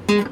Hey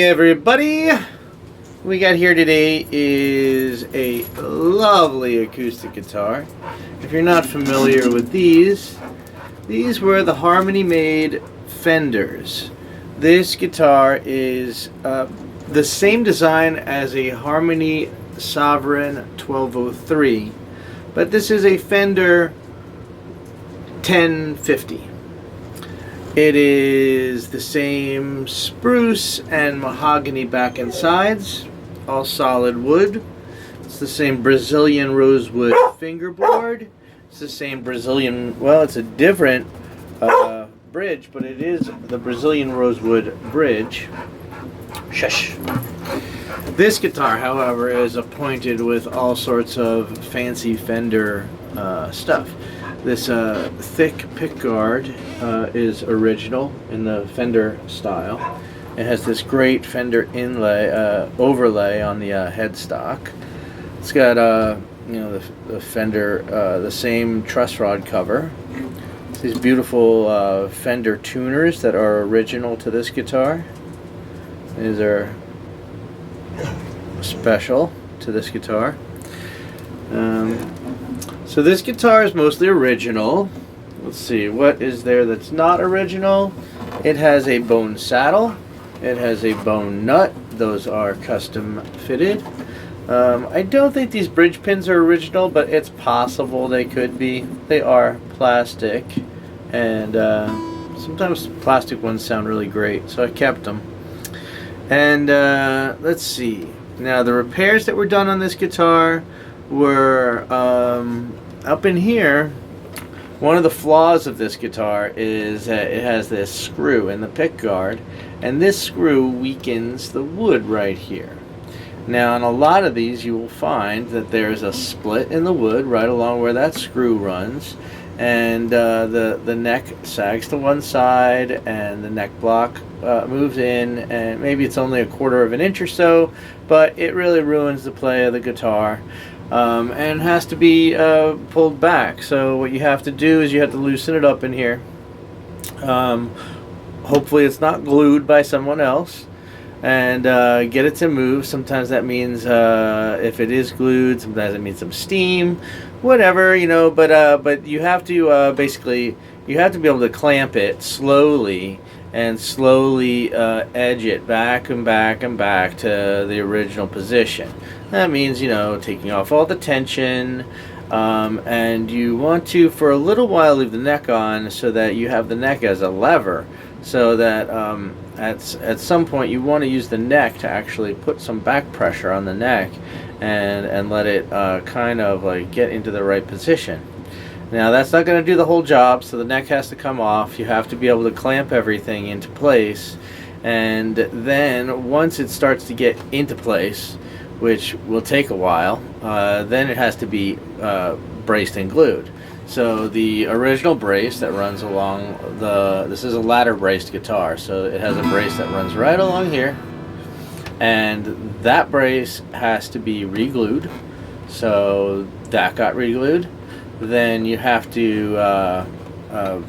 everybody! What we got here today is a lovely acoustic guitar. If you're not familiar with these were the Harmony made Fenders. This guitar is the same design as a Harmony Sovereign 1203, but this is a Fender 1050. It is the same spruce and mahogany back and sides, all solid wood. It's the same Brazilian rosewood fingerboard. It's the same Brazilian, well, it's a different bridge, but it is the Brazilian rosewood bridge. Shush. This guitar, however, is appointed with all sorts of fancy Fender stuff. This thick pickguard is original in the Fender style. It has this great Fender inlay overlay on the headstock. It's got the Fender the same truss rod cover. It's these beautiful Fender tuners that are original to this guitar. These are special to this guitar. So this guitar is mostly original. Let's see, what is there that's not original? It has a bone saddle. It has a bone nut. Those are custom fitted. I don't think these bridge pins are original, but it's possible they could be. They are plastic, and sometimes plastic ones sound really great, so I kept them. And let's see. Now the repairs that were done on this guitar were up in here. One of the flaws of this guitar is that it has this screw in the pickguard, and this screw weakens the wood right here. Now, on a lot of these, you will find that there's a split in the wood right along where that screw runs, and the neck sags to one side, and the neck block moves in, and maybe it's only 1/4 of an inch or so, but it really ruins the play of the guitar. And has to be pulled back. So what you have to do is you have to loosen it up in here. Hopefully it's not glued by someone else, and get it to move. Sometimes that means if it is glued, sometimes it means some steam, whatever, you know. But you have to basically you have to be able to clamp it slowly and slowly edge it back and back and back to the original position. That means, you know, taking off all the tension, and you want to, for a little while, leave the neck on so that you have the neck as a lever, so that at some point you want to use the neck to actually put some back pressure on the neck and let it kind of like get into the right position. Now that's not going to do the whole job, so the neck has to come off. You have to be able to clamp everything into place, and then once it starts to get into place, which will take a while, then it has to be braced and glued. So the original brace that runs along this is a ladder braced guitar, so it has a brace that runs right along here, and that brace has to be re-glued. So that got re-glued. Then you have to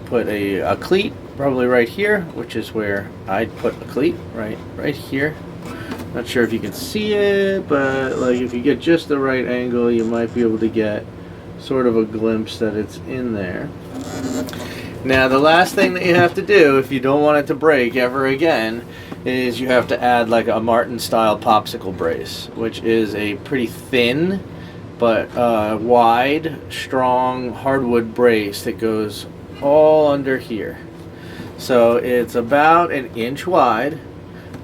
put a cleat probably right here, which is where I'd put a cleat right here. Not sure if you can see it, but like if you get just the right angle, you might be able to get sort of a glimpse that it's in there. Now the last thing that you have to do if you don't want it to break ever again is you have to add like a Martin style popsicle brace, which is a pretty thin but wide, strong hardwood brace that goes all under here. So it's about 1 inch wide,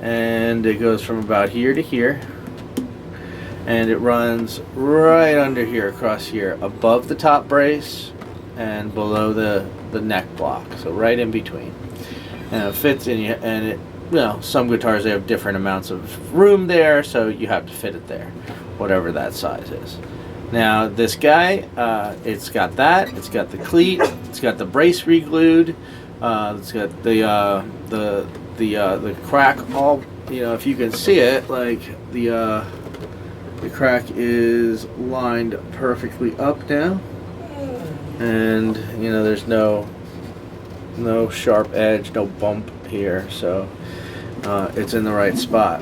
and it goes from about here to here, and it runs right under here, across here, above the top brace and below the neck block, so right in between. And it fits in, and it, you know, some guitars they have different amounts of room there, so you have to fit it there, whatever that size is. Now this guy, it's got that, it's got the cleat, it's got the brace re-glued, it's got the crack all, you know, if you can see it, like the crack is lined perfectly up now, and you know there's no sharp edge, no bump here, so it's in the right spot.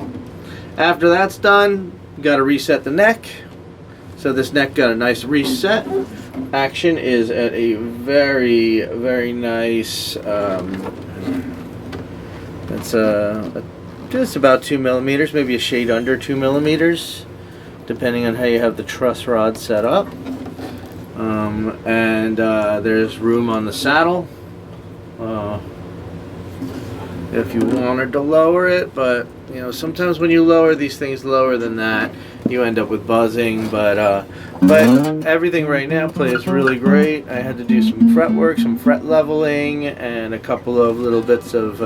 After that's done, you got to reset the neck. So this neck got a nice reset. Action is at a very, very nice, it's just about 2 millimeters, maybe a shade under 2 millimeters, depending on how you have the truss rod set up. There's room on the saddle if you wanted to lower it, but you know, sometimes when you lower these things lower than that, you end up with buzzing, but everything right now plays really great. I had to do some fret work, some fret leveling, and a couple of little bits of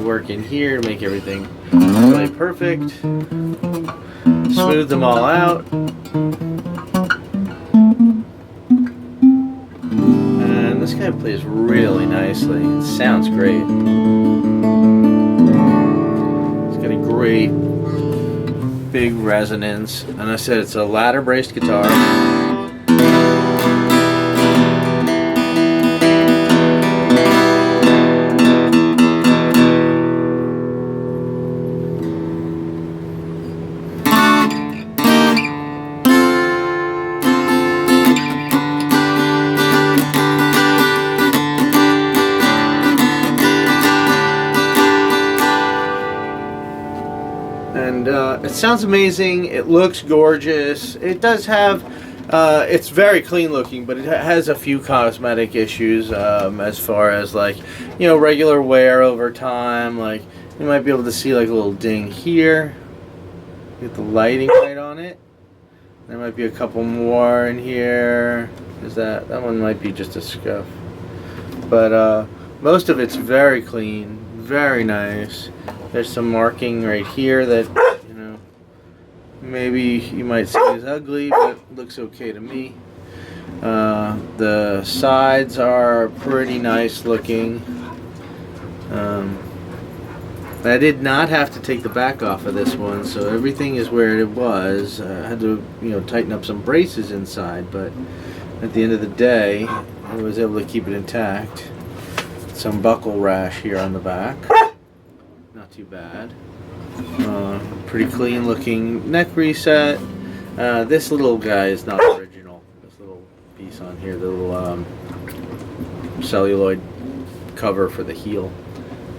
work in here to make everything play perfect. Smooth them all out. And this guy plays really nicely. It sounds great. It's got a great big resonance, and I said it's a ladder braced guitar. And it sounds amazing. It looks gorgeous. It does have, it's very clean looking, but it has a few cosmetic issues as far as, like, you know, regular wear over time. Like, you might be able to see like a little ding here. Get the lighting right on it. There might be a couple more in here. Is that one might be just a scuff, but most of it's very clean, very nice. There's some marking right here that, you know, maybe you might say is ugly, but looks okay to me. The sides are pretty nice looking. I did not have to take the back off of this one, so everything is where it was. I had to, you know, tighten up some braces inside, but at the end of the day, I was able to keep it intact. Some buckle rash here on the back. Not too bad. Pretty clean looking neck reset. This little guy is not original. This little piece on here, the little celluloid cover for the heel,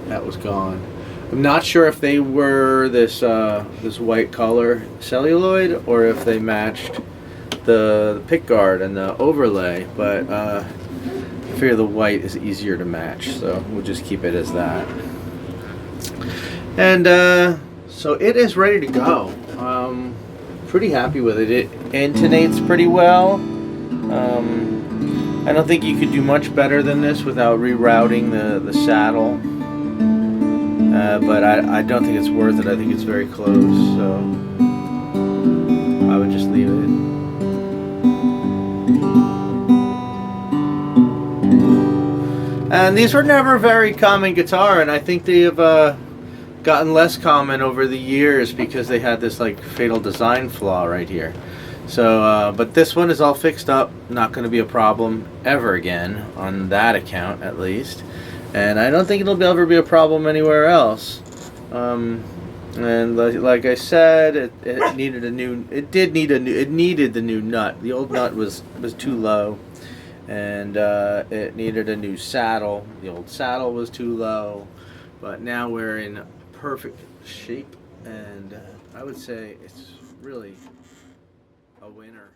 that was gone. I'm not sure if they were this white color celluloid or if they matched the pickguard and the overlay, but I figure the white is easier to match, so we'll just keep it as that. And so it is ready to go. Pretty happy with it. It intonates pretty well. I don't think you could do much better than this without rerouting the saddle. But I don't think it's worth it. I think it's very close, so I would just leave it. And these were never a very common guitar, and I think they have gotten less common over the years because they had this like fatal design flaw right here. So, but this one is all fixed up, not going to be a problem ever again on that account, at least. And I don't think it'll ever be a problem anywhere else. And like I said, it needed a new. It needed the new nut. The old nut was too low, and it needed a new saddle. The old saddle was too low, but now we're in perfect shape, and I would say it's really a winner.